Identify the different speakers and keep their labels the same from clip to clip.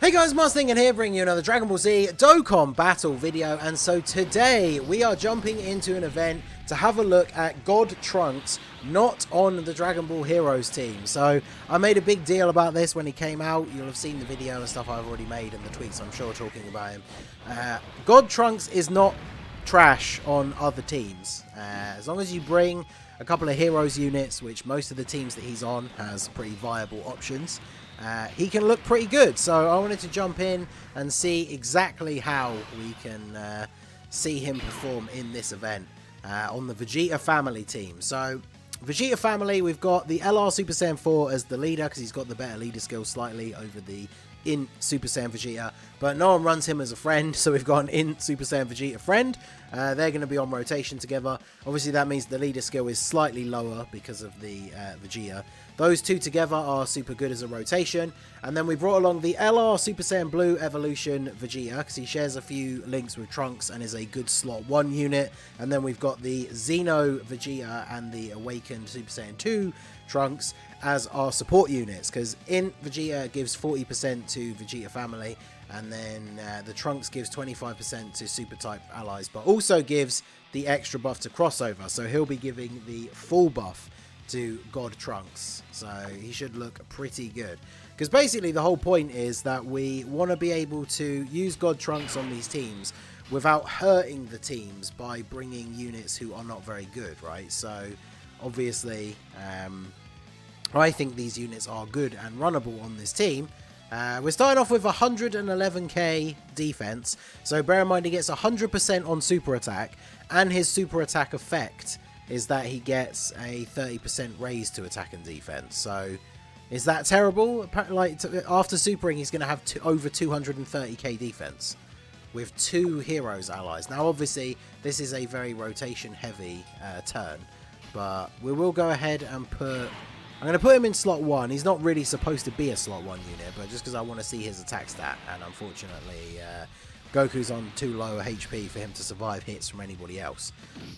Speaker 1: Hey guys, Mustang here, bringing you another Dragon Ball Z Dokkan battle video, and so today we are jumping into an event to have a look at God Trunks, not on the Dragon Ball Heroes team. So I made a big deal about this when he came out. You'll have seen the video and stuff I've already made and the tweets, I'm sure, talking about him. God Trunks is not trash on other teams. As long as you bring a couple of Heroes units, which most of the teams that he's on has pretty viable options, he can look pretty good. So I wanted to jump in and see exactly how we can see him perform in this event on the VEGETA family team. So VEGETA family, we've got the LR Super Saiyan 4 as the leader because he's got the better leader skill slightly over the in Super Saiyan Vegeta, but no one runs him as a friend, so we've got an in Super Saiyan Vegeta friend. They're going to be on rotation together. Obviously that means the leader skill is slightly lower because of the Vegeta. Those two together are super good as a rotation. And then we brought along the LR Super Saiyan Blue Evolution Vegeta because he shares a few links with Trunks and is a good slot 1 unit. And then we've got the Xeno Vegeta and the Awakened Super Saiyan 2 Trunks as our support units, because in Vegeta gives 40% to Vegeta family, and then the Trunks gives 25% to super type allies, but also gives the extra buff to crossover, so he'll be giving the full buff to God Trunks, so he should look pretty good. Because basically the whole point is that we want to be able to use God Trunks on these teams without hurting the teams by bringing units who are not very good, right? So obviously I think these units are good and runnable on this team. We're starting off with 111k defense, so bear in mind he gets 100% on super attack, and his super attack effect is that he gets a 30% raise to attack and defense. So is that terrible? Like, after supering he's going to have over 230k defense with 2 heroes allies. Now obviously this is a very rotation heavy turn, but we will go ahead and I'm going to put him in slot 1. He's not really supposed to be a slot 1 unit, but just because I want to see his attack stat, and unfortunately Goku's on too low a HP for him to survive hits from anybody else.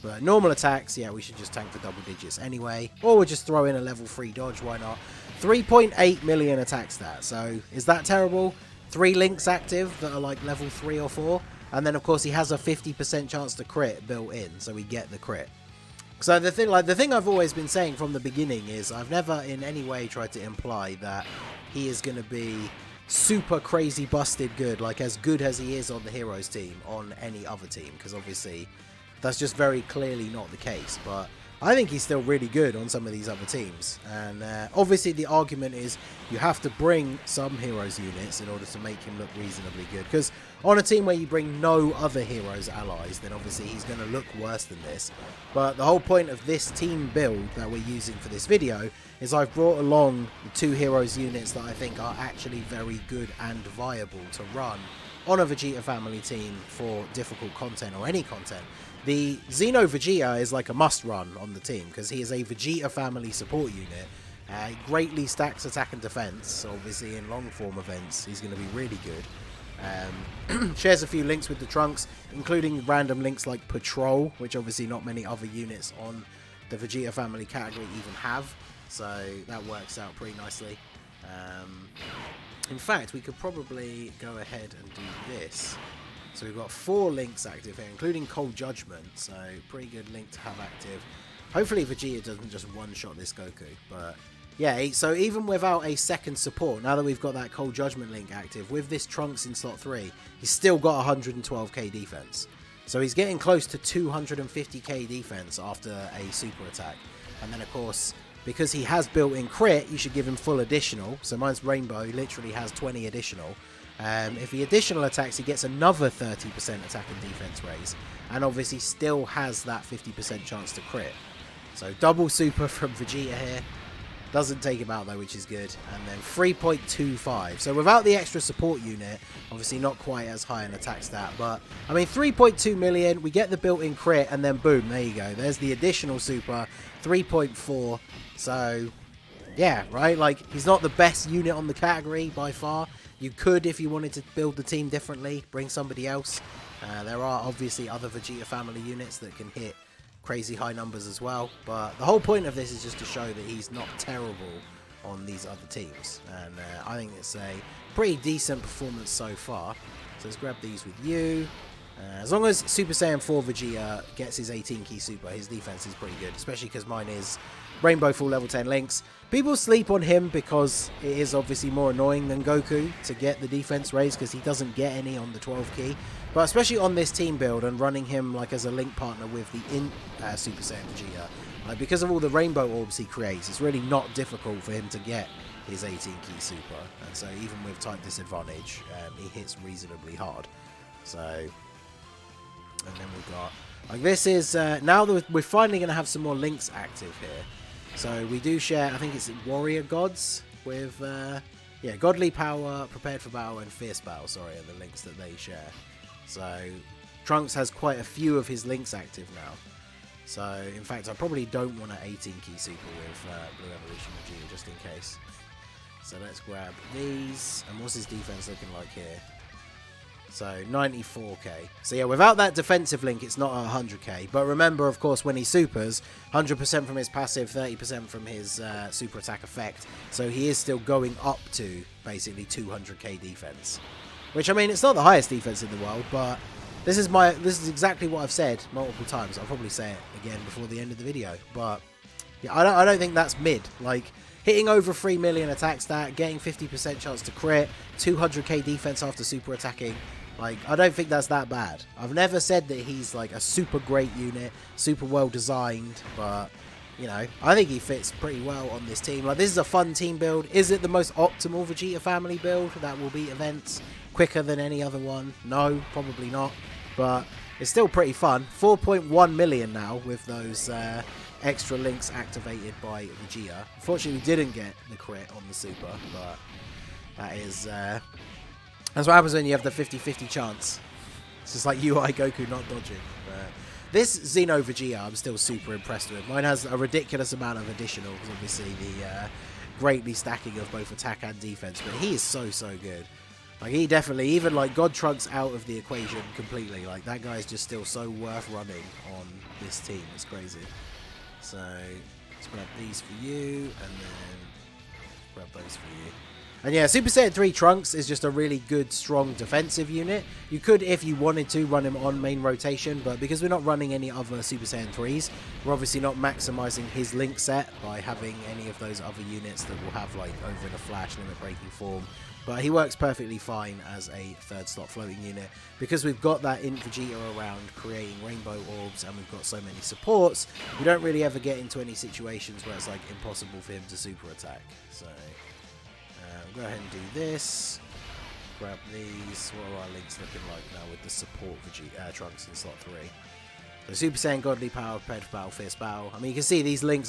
Speaker 1: But normal attacks, yeah, we should just tank for double digits anyway, or we'll just throw in a level 3 dodge, why not? 3.8 million attack stat, so is that terrible? 3 links active that are like level 3 or 4, and then of course he has a 50% chance to crit built in, so we get the crit. So the thing I've always been saying from the beginning is I've never in any way tried to imply that he is going to be super crazy busted good, like as good as he is on the Heroes team on any other team, because obviously that's just very clearly not the case. But I think he's still really good on some of these other teams, and obviously the argument is you have to bring some Heroes units in order to make him look reasonably good, because on a team where you bring no other Heroes allies, then obviously he's going to look worse than this. But the whole point of this team build that we're using for this video is I've brought along the 2 Heroes units that I think are actually very good and viable to run on a Vegeta family team for difficult content or any content. The Xeno Vegeta is like a must run on the team because he is a Vegeta family support unit. He greatly stacks attack and defense, so obviously in long form events he's going to be really good. Shares a few links with the Trunks, including random links like Patrol, which obviously not many other units on the Vegeta family category even have, so that works out pretty nicely. In fact, we could probably go ahead and do this. So we've got 4 links active here, including Cold Judgment, so pretty good link to have active. Hopefully Vegeta doesn't just one-shot this Goku, but yeah, so even without a second support, now that we've got that Cold Judgment link active, with this Trunks in slot 3, he's still got 112k defense. So he's getting close to 250k defense after a super attack. And then of course, because he has built-in crit, you should give him full additional. So mine's Rainbow literally has 20 additional. If he additional attacks, he gets another 30% attack and defense raise, and obviously still has that 50% chance to crit. So double super from Vegeta here. Doesn't take him out though, which is good. And then 3.25. So without the extra support unit, obviously not quite as high an attack stat, but I mean 3.2 million, we get the built-in crit, and then boom, there you go. There's the additional super, 3.4. So yeah, right, like he's not the best unit on the category by far. You could, if you wanted to build the team differently, bring somebody else. There are obviously other Vegeta family units that can hit crazy high numbers as well, but the whole point of this is just to show that he's not terrible on these other teams. And I think it's a pretty decent performance so far. So let's grab these with you. As long as Super Saiyan 4 Vegeta gets his 18 key super, his defense is pretty good, especially because mine is Rainbow Full level 10 links. People sleep on him because it is obviously more annoying than Goku to get the defense raised because he doesn't get any on the 12 key. But especially on this team build and running him like as a link partner with the Super Saiyan Vegeta, like because of all the rainbow orbs he creates, it's really not difficult for him to get his 18 key super. And so even with type disadvantage, he hits reasonably hard. So, and then we've got, like this is, now that we're finally going to have some more links active here. So we do share, I think it's Warrior Gods with, yeah, Godly Power, Prepared for Battle, and Fierce Battle, sorry, are the links that they share. So Trunks has quite a few of his links active now. So, in fact, I probably don't want an 18 key super with Blue Evolution Vegeta, just in case. So let's grab these. And what's his defense looking like here? So 94k. So yeah, without that defensive link, it's not 100k. But remember, of course, when he supers, 100% from his passive, 30% from his super attack effect. So he is still going up to basically 200k defense. Which, I mean, it's not the highest defense in the world, but this is exactly what I've said multiple times. I'll probably say it again before the end of the video. But yeah, I don't think that's mid. Like, hitting over 3 million attack stat, getting 50% chance to crit, 200k defense after super attacking. Like, I don't think that's that bad. I've never said that he's like a super great unit, super well designed, but, you know, I think he fits pretty well on this team. Like, this is a fun team build. Is it the most optimal Vegeta family build that will beat events quicker than any other one? No, probably not. But it's still pretty fun. 4.1 million now with those extra links activated by Vegeta. Unfortunately, we didn't get the crit on the super, but that is... that's what happens when you have the 50-50 chance. It's just like UI Goku not dodging. This Xeno Vegeta, I'm still super impressed with. Mine has a ridiculous amount of additionals, obviously the greatly stacking of both attack and defense, but he is so good. Like, he definitely, even like God Trunks out of the equation completely, like that guy is just still so worth running on this team. It's crazy. So let's grab these for you, and then grab those for you. And yeah, Super Saiyan 3 Trunks is just a really good, strong defensive unit. You could, if you wanted to, run him on main rotation, but because we're not running any other Super Saiyan 3s, we're obviously not maximizing his link set by having any of those other units that will have, like, over in a flash, limit breaking form. But he works perfectly fine as a third slot floating unit. Because we've got that Int Vegeta around creating rainbow orbs and we've got so many supports, we don't really ever get into any situations where it's like impossible for him to super attack. So we'll go ahead and do this. Grab these. What are our links looking like now with the support Vegeta Trunks in slot 3? So Super Saiyan Godly Power, Prepared for Battle, Fierce Battle. I mean, you can see these links.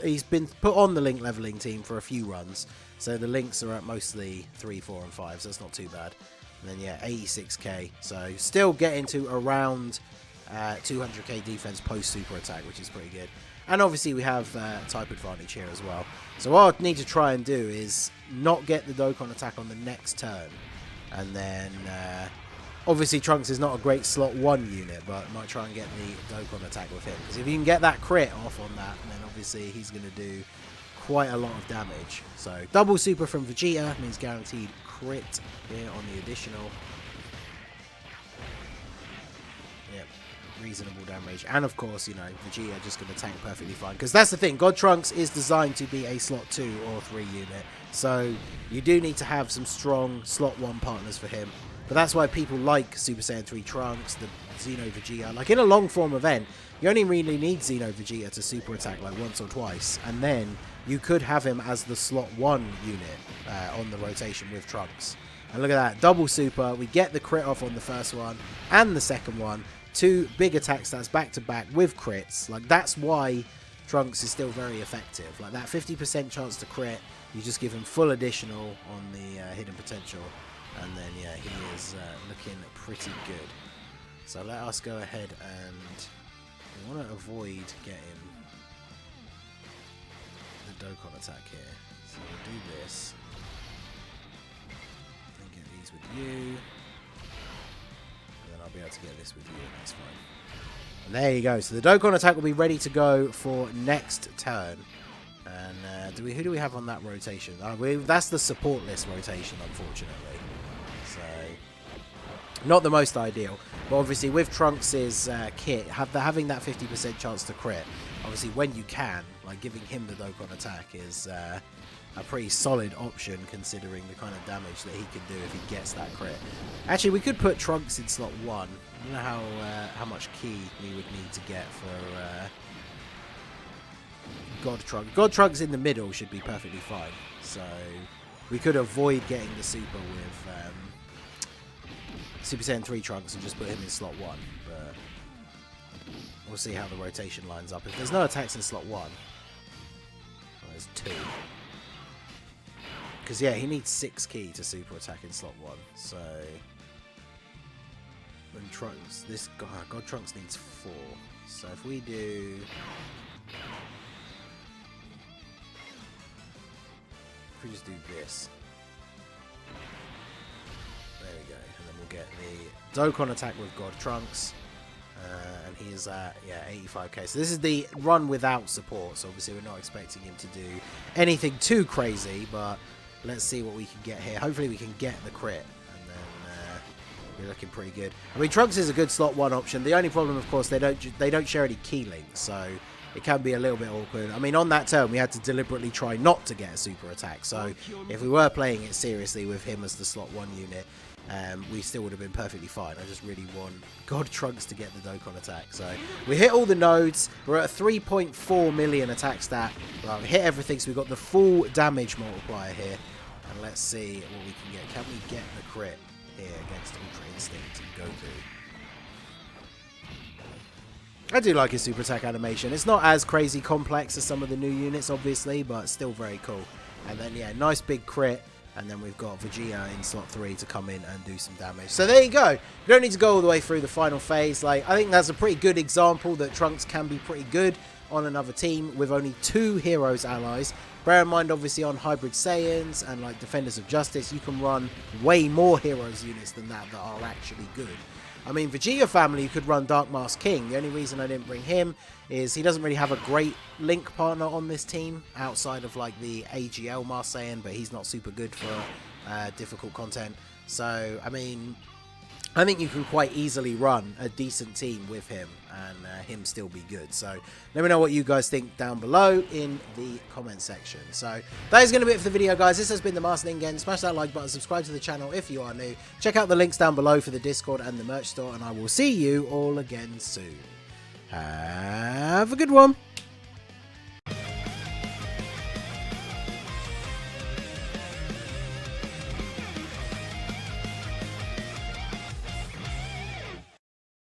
Speaker 1: He's been put on the link leveling team for a few runs, so the links are at mostly 3, 4, and 5. So that's not too bad. And then yeah, 86k. So still getting to around 200k defense post super attack, which is pretty good. And obviously we have type advantage here as well. So what I need to try and do is not get the Dokkan attack on the next turn, and then. Obviously, Trunks is not a great slot 1 unit, but I might try and get the Dokkan attack with him. Because if you can get that crit off on that, then obviously he's going to do quite a lot of damage. So, double super from Vegeta means guaranteed crit here on the additional. Yep, reasonable damage. And of course, you know, Vegeta just going to tank perfectly fine. Because that's the thing, God Trunks is designed to be a slot 2 or 3 unit. So, you do need to have some strong slot 1 partners for him. But that's why people like Super Saiyan 3 Trunks, the Xeno Vegeta. Like, in a long-form event, you only really need Xeno Vegeta to super attack, like, once or twice. And then you could have him as the slot 1 unit on the rotation with Trunks. And look at that. Double super. We get the crit off on the first one and the second one. 2 big attack stats back-to-back with crits. Like, that's why Trunks is still very effective. Like, that 50% chance to crit, you just give him full additional on the hidden potential. And then, yeah, he is looking pretty good. So let us go ahead and we want to avoid getting the Dokkan attack here. So we'll do this. And get these with you. And then I'll be able to get this with you, and that's fine. And there you go. So the Dokkan attack will be ready to go for next turn. And who do we have on that rotation? That's the support list rotation, unfortunately. So, not the most ideal. But obviously, with Trunks' kit, having that 50% chance to crit, obviously, when you can, like giving him the Dokkan attack is a pretty solid option, considering the kind of damage that he can do if he gets that crit. Actually, we could put Trunks in slot 1. I don't know how much key we would need to get for God Trunks. God Trunks in the middle should be perfectly fine. So we could avoid getting the super with Super Saiyan 3 Trunks and just put him in slot 1. But we'll see how the rotation lines up. If there's no attacks in slot 1, well, there's 2. Because, yeah, he needs 6 key to super attack in slot 1. So when Trunks, this God Trunks needs 4. So if we do, if we just do this, there we go, and then we'll get the Dokkan attack with God Trunks, and he is at 85k. So this is the run without support. So obviously we're not expecting him to do anything too crazy, but let's see what we can get here. Hopefully we can get the crit, and then we're looking pretty good. I mean, Trunks is a good slot 1 option. The only problem, of course, they don't share any key links, so it can be a little bit awkward. I mean, on that turn, we had to deliberately try not to get a super attack. So if we were playing it seriously with him as the slot 1 unit, we still would have been perfectly fine. I just really want God Trunks to get the Dokkan attack. So we hit all the nodes. We're at a 3.4 million attack stat. Well, we hit everything, so we've got the full damage multiplier here. And let's see what we can get. Can we get the crit here against Ultra Instinct and Goku? I do like his super attack animation. It's not as crazy complex as some of the new units, obviously, but still very cool. And then, yeah, nice big crit. And then we've got VEGETA in slot 3 to come in and do some damage. So there you go. You don't need to go all the way through the final phase. Like, I think that's a pretty good example that Trunks can be pretty good on another team with only 2 heroes allies. Bear in mind, obviously, on Hybrid Saiyans and like Defenders of Justice, you can run way more heroes units than that are actually good. I mean, VEGETA family, you could run Dark Mask King. The only reason I didn't bring him is he doesn't really have a great link partner on this team outside of like the AGL Mask Saiyan, but he's not super good for difficult content. So, I mean, I think you can quite easily run a decent team with him and him still be good. So let me know what you guys think down below in the comment section. So that is going to be it for the video, guys. This has been the Master Ningen. Smash that like button, subscribe to the channel if you are new. Check out the links down below for the Discord and the merch store, and I will see you all again soon. Have a good one.